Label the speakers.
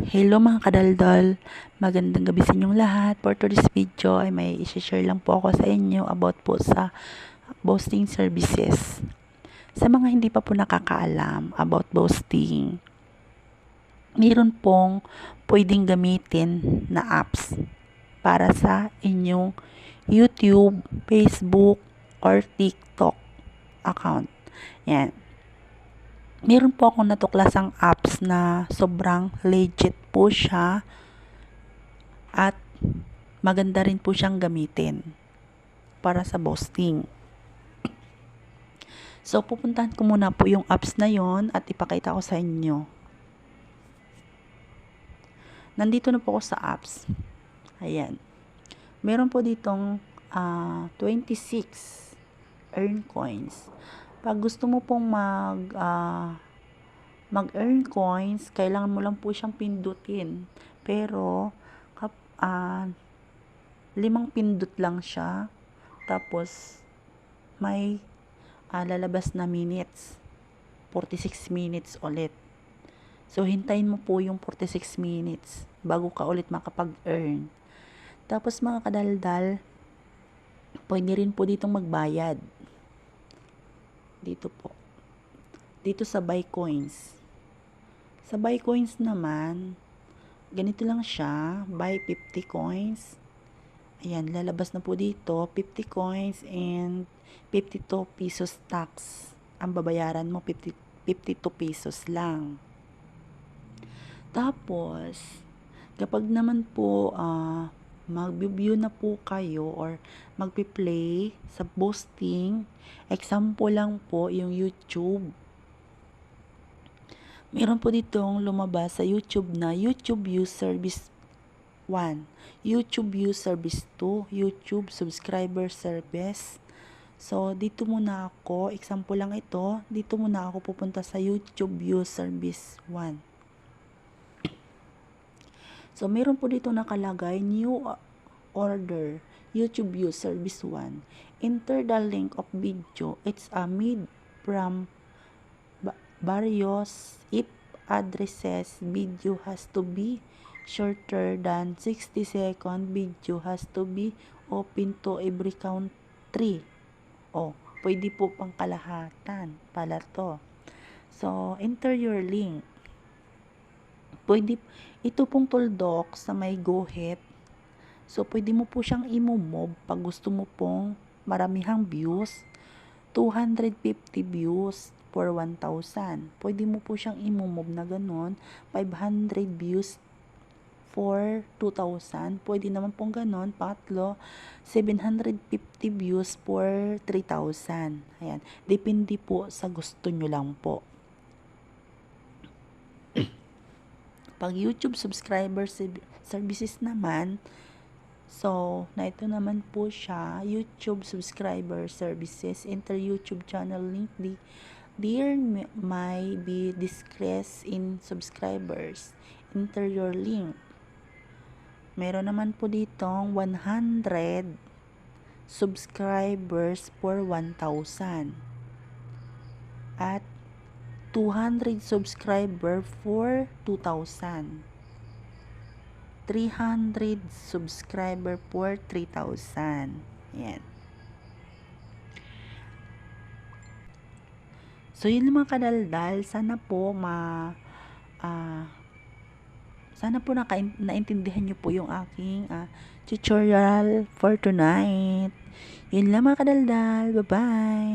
Speaker 1: Hello mga kadaldal, magandang gabi sa inyong lahat. For today's video ay may i-share lang po ako sa inyo about po sa boosting services. Sa mga hindi pa po nakakaalam about boosting, mayroon pong pwedeng gamitin na apps para sa inyong YouTube, Facebook, or TikTok account. Yan. Meron po akong natuklasang apps na sobrang legit po siya at maganda rin po siyang gamitin para sa boosting. So, pupuntahan ko muna po yung apps na yon at ipakita ko sa inyo. Nandito na po ako sa apps. Ayan. Meron po ditong 26 earn coins. Pag gusto mo pong mag-earn coins, kailangan mo lang po siyang pindutin. Pero, 5 pindot lang siya. Tapos, may lalabas na minutes. 46 minutes ulit. So, hintayin mo po yung 46 minutes bago ka ulit makapag-earn. Tapos, mga kadaldal, pwede rin po ditong magbayad. Dito po. Dito sa buy coins. Sa buy coins naman, ganito lang siya. Buy 50 coins. Ayan, lalabas na po dito. 50 coins and 52 pesos tax. Ang babayaran mo, 52 pesos lang. Tapos, kapag naman po mag-view na po kayo or magpi-play sa boosting, example lang po yung YouTube. Meron po ditong lumabas sa YouTube na YouTube View Service 1, YouTube View Service 2, YouTube Subscriber Service. So, dito muna ako, example lang ito, dito muna ako pupunta sa YouTube View Service 1. So, meron po dito nakalagay, new order, YouTube View Service 1. Enter the link of video. It's a made from various if addresses. Video has to be shorter than 60 seconds. Video has to be open to every country. Pwede po pang kalahatan pala to. So, enter your link. Pwede, ito pong tuldok sa may go ahead. So, pwede mo po siyang i-move pag gusto mo pong maramihang views. 250 views for 1,000. Pwede mo po siyang i-move na ganun. 500 views for 2,000. Pwede naman pong ganun. Patlo, 750 views for 3,000. Ayan. Depende po sa gusto nyo lang po. Pag YouTube subscriber services naman, so, na ito naman po siya, YouTube subscriber services, enter YouTube channel link, there may be decrease in subscribers, enter your link. Meron naman po ditong 100 subscribers for 1,000 at 200 subscriber for 2,000. 300 subscriber for 3,000. Yan. So, yun mga kadaldal. Sana po naintindihan nyo po yung aking tutorial for tonight. Yun lang mga kadaldal. Bye-bye!